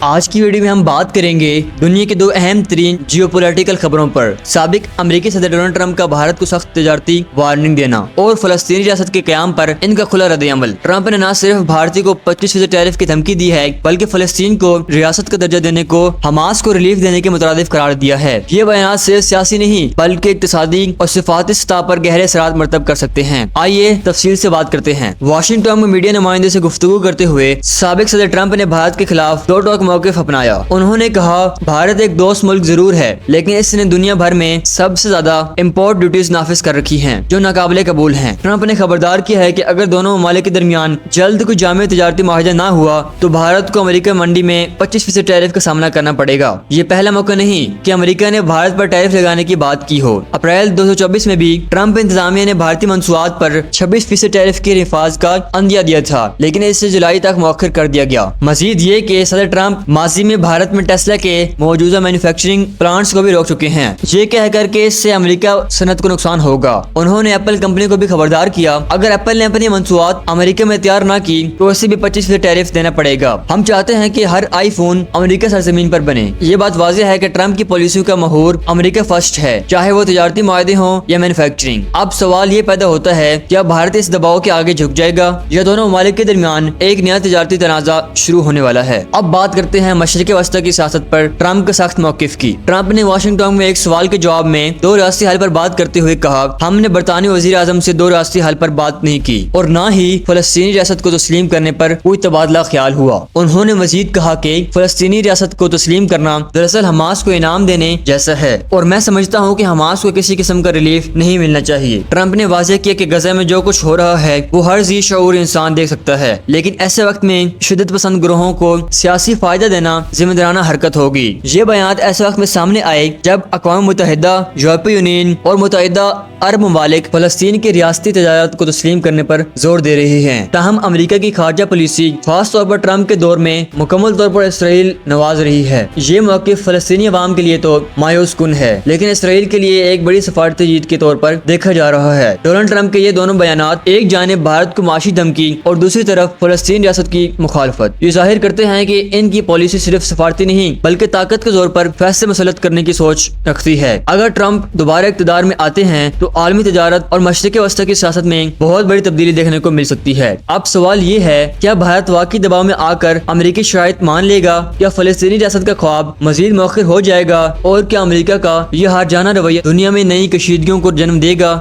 آج کی ویڈیو میں ہم بات کریں گے دنیا کے دو اہم ترین جیو پولیٹیکل خبروں پر۔ سابق امریکی صدر ڈونلڈ ٹرمپ کا بھارت کو سخت تجارتی وارننگ دینا اور فلسطینی ریاست کے قیام پر ان کا کھلا رد عمل۔ ٹرمپ نے نہ صرف بھارتی کو 25% ٹیرف کی دھمکی دی ہے بلکہ فلسطین کو ریاست کا درجہ دینے کو حماس کو ریلیف دینے کے مترادف قرار دیا ہے۔ یہ بیانات صرف سیاسی نہیں بلکہ اقتصادی اور سفارتی سطح پر گہرے اثرات مرتب کر سکتے ہیں۔ آئیے تفصیل سے بات کرتے ہیں۔ واشنگٹن میں میڈیا نمائندے سے گفتگو کرتے ہوئے سابق صدر ٹرمپ نے بھارت کے خلاف دو ٹوک موقف اپنایا۔ انہوں نے کہا بھارت ایک دوست ملک ضرور ہے لیکن اس نے دنیا بھر میں سب سے زیادہ امپورٹ ڈیوٹیز نافذ کر رکھی ہیں جو ناقابل قبول ہیں۔ ٹرمپ نے خبردار کیا ہے کہ اگر دونوں ممالک کے درمیان جلد کوئی جامع تجارتی معاہدہ نہ ہوا تو بھارت کو امریکہ منڈی میں 25% ٹیرف کا سامنا کرنا پڑے گا۔ یہ پہلا موقع نہیں کہ امریکہ نے بھارت پر ٹیرف لگانے کی بات کی ہو۔ اپریل 2024 میں بھی ٹرمپ انتظامیہ نے بھارتی مصنوعات پر 26% ٹیرف کے نفاذ کا عندیہ دیا تھا لیکن اسے جولائی تک مؤخر کر دیا گیا۔ مزید یہ کہ صدر ٹرمپ ماضی میں بھارت میں ٹیسلا کے موجودہ مینوفیکچرنگ پلانٹس کو بھی روک چکے ہیں، یہ کہہ کر کہ اس سے امریکہ صنعت کو نقصان ہوگا۔ انہوں نے ایپل کمپنی کو بھی خبردار کیا اگر ایپل نے اپنی مصنوعات امریکہ میں تیار نہ کی تو اسے بھی 25% ٹیرف دینا پڑے گا۔ ہم چاہتے ہیں کہ ہر آئی فون امریکہ سرزمین پر بنے۔ یہ بات واضح ہے کہ ٹرمپ کی پالیسیوں کا محور امریکہ فرسٹ ہے، چاہے وہ تجارتی معاہدے ہوں یا مینوفیکچرنگ۔ اب سوال یہ پیدا ہوتا ہے کیا بھارت اس دباؤ کے آگے جھک جائے گا یا دونوں ممالک کے درمیان ایک نیا تجارتی تنازع شروع ہونے والا ہے۔ اب بات کرتے ہیں مشرق وسطی کی سیاست پر ٹرمپ کا سخت موقف کی۔ ٹرمپ نے واشنگٹن میں ایک سوال کے جواب میں دو ریاستی حل پر بات کرتے ہوئے کہا ہم نے برطانوی وزیر اعظم سے دو ریاستی حل پر بات نہیں کی اور نہ ہی فلسطینی ریاست کو تسلیم کرنے پر کوئی تبادلہ خیال ہوا۔ انہوں نے مزید کہا کہ فلسطینی ریاست کو تسلیم کرنا دراصل حماس کو انعام دینے جیسا ہے اور میں سمجھتا ہوں کہ حماس کو کسی قسم کا ریلیف نہیں ملنا چاہیے۔ ٹرمپ نے واضح کیا کہ غزہ میں جو کچھ ہو رہا ہے وہ ہر ذی شعور انسان دیکھ سکتا ہے لیکن ایسے وقت میں شدت پسند گروہوں کو سیاسی فائدہ دینا ذمہ دارانہ حرکت ہوگی۔ یہ بیانات ایسے وقت میں سامنے آئے جب اقوام متحدہ، یورپی یونین اور متحدہ عرب ممالک فلسطین کی ریاستی تجارت کو تسلیم کرنے پر زور دے رہے ہیں۔ تاہم امریکہ کی خارجہ پالیسی خاص طور پر ٹرمپ کے دور میں مکمل طور پر اسرائیل نواز رہی ہے۔ یہ موقف فلسطینی عوام کے لیے تو مایوس کن ہے لیکن اسرائیل کے لیے ایک بڑی سفارتی جیت کے طور پر دیکھا جا رہا ہے۔ ڈونلڈ ٹرمپ کے یہ دونوں بیانات ایک جانب بھارت کو معاشی دھمکی اور دوسری طرف فلسطین ریاست کی مخالفت یہ ظاہر کرتے ہیں کہ ان کی پالیسی صرف سفارتی نہیں بلکہ طاقت کے زور پر فیصلے مسلط کرنے کی سوچ رکھتی ہے۔ اگر ٹرمپ دوبارہ اقتدار میں آتے ہیں تو عالمی تجارت اور مشرق وسطی کی سیاست میں بہت بڑی تبدیلی دیکھنے کو مل سکتی ہے۔ اب سوال یہ ہے کیا بھارت واقعی دباؤ میں آ کر امریکی شرائط مان لے گا یا فلسطینی ریاست کا خواب مزید مؤخر ہو جائے گا اور کیا امریکہ کا یہ ہار جانا رویہ دنیا میں نئی کشیدگیوں کو جنم دے گا؟